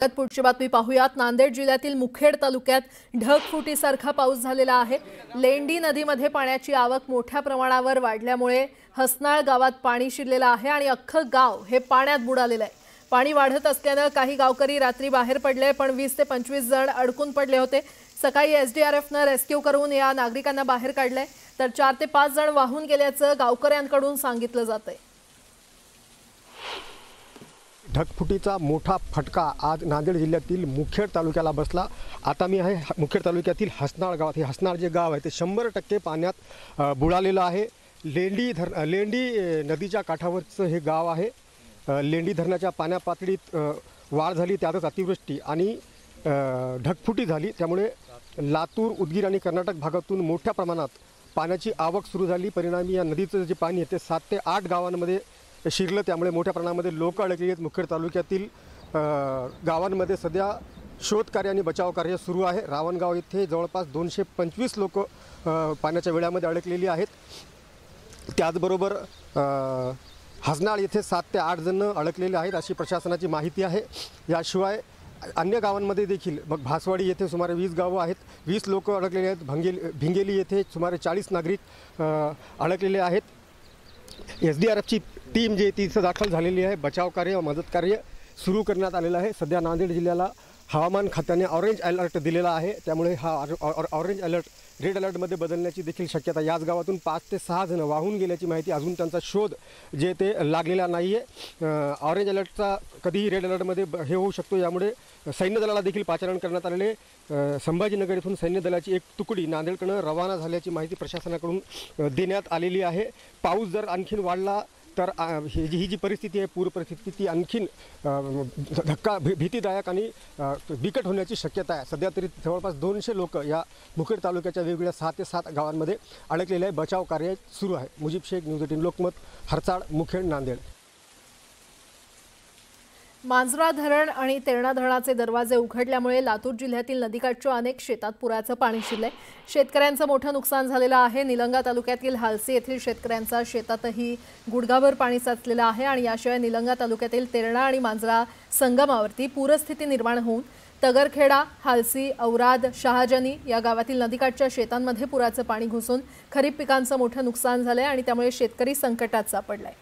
पुढची बातमी पाहूयात। नांदेड जिल्ह्यातील मुखेड तालुक्यात ढगफुटीसारखा पाऊस झालेला आहे। लेंडी नदीमध्ये पाण्याची आवक मोठ्या प्रमाणावर वाढल्यामुळे हसनाळ गावात पाणी शिरलेलं आहे आणि अख्खं गाव हे पाण्यात बुडालेलं आहे। पाणी वाढत असल्याने काही गावकरी रात्री बाहेर पडले, पण 20 ते 25 जण अडकून पडले होते। सकाळी एसडीआरएफने रेस्क्यू करून या नागरिकांना बाहेर काढले, तर 4 ते 5 जण वाहून गेल्याचं गावकऱ्यांकडून सांगितलं जातंय। ढगफुटीचा मोठा फटका आज नांदेड जिल्ह्यातील मुखेड तालुक्याला बसला। आता मी आहे मुखेड तालुक्यातील हसनाळ गावात। हे हसनाळ जे गाव आहे ते 100% पाण्यात बुडालेलं आहे। लेंडी नदीच्या काठावरचं हे गाव आहे। लेंडी धरणाच्या पाण्या पातळीत वाढ झाली, त्यातच अतिवृष्टी आणि ढगफुटी झाली, त्यामुळे लातूर, उदगीर आणि कर्नाटक भागातून मोठ्या प्रमाणात पाण्याची आवक सुरू झाली। परिणामी या नदीचं जे पाणी आहे ते 7 ते 8 गावांमध्ये शिरलं, त्यामुळे मोठ्या प्रमाणामध्ये लोक अडकली आहेत। मुखेड तालुक्यातील गावांमध्ये सध्या शोधकार्य आणि बचाव कार्य सुरू आहे। रावणगाव येथे जवळपास 225 लोक पाण्याच्या वेळामध्ये अडकलेली आहेत। त्याचबरोबर हसनाळ येथे 7 ते 8 जण अडकलेले आहेत अशी प्रशासनाची माहिती आहे। याशिवाय अन्य गावांमध्ये देखील मग भासवाडी येथे सुमारे 20 गावं आहेत, 20 लोक अडकलेले आहेत। भिंगेली येथे सुमारे 40 नागरिक अडकलेले आहेत। एसडीआरएफची टीम जी ती इथं दाखल झालेली आहे। बचाव कार्य व मदत कार्य सुरू करण्यात आलेलं आहे। सध्या नांदेड जिल्ह्याला हवामान खात्याने ऑरेंज अलर्ट दिलेला आहे, त्यामुळे हा ऑरेंज अलर्ट रेड अलर्टमध्ये बदलण्याची देखील शक्यता। याच गावातून 5 ते 6 जण वाहून गेल्याची माहिती, अजून त्यांचा शोध जे ते लागलेला नाही आहे। ऑरेंज अलर्टचा कधीही रेड अलर्टमध्ये हे होऊ शकतो, यामुळे सैन्य दलाला देखील पाचारण करण्यात आलेले। संभाजीनगर येथून सैन्य दलाची एक तुकडी नांदेडकडे रवाना झाल्याची माहिती प्रशासनाकडून देण्यात आलेली आहे। पाऊस जर आणखीन वाढला तर ही जी परिस्थिती आहे, पूर परिस्थिती, ती आणखीन भीतीदायक आणि बिकट होण्याची शक्यता आहे। सध्या तरी जवळपास 200 लोक या मुखेड तालुक्याच्या वेगवेगळ्या 6 ते 7 गावांमध्ये अडकलेले आहे। बचाव कार्य सुरू आहे। मुजीब शेख, न्यूज 18 लोकमत, हरसाळ, मुखेड, नांदेड। मांजरा धरण आणि तेरणा धरणाचे दरवाजे उघडल्यामुळे लातूर जिल्ह्यातील नदीकाठच्या अनेक शेतात पुराचं पाणी शिरलंय। शेतकऱ्यांचं मोठं नुकसान झालेलं आहे। निलंगा तालुक्यातील हालसी येथील शेतकऱ्यांच्या शेतातही गुडघाभर पाणी साचलेलं आहे आणि याशिवाय निलंगा तालुक्यातील तेरणा आणि मांजरा संगमावरती पूरस्थिती निर्माण होऊन तगरखेडा, हालसी, औराद, शहाजनी या गावातील नदीकाठच्या शेतांमध्ये पुराचं पाणी घुसून खरीप पिकांचं मोठं नुकसान झालंय आणि त्यामुळे शेतकरी संकटात सापडलाय।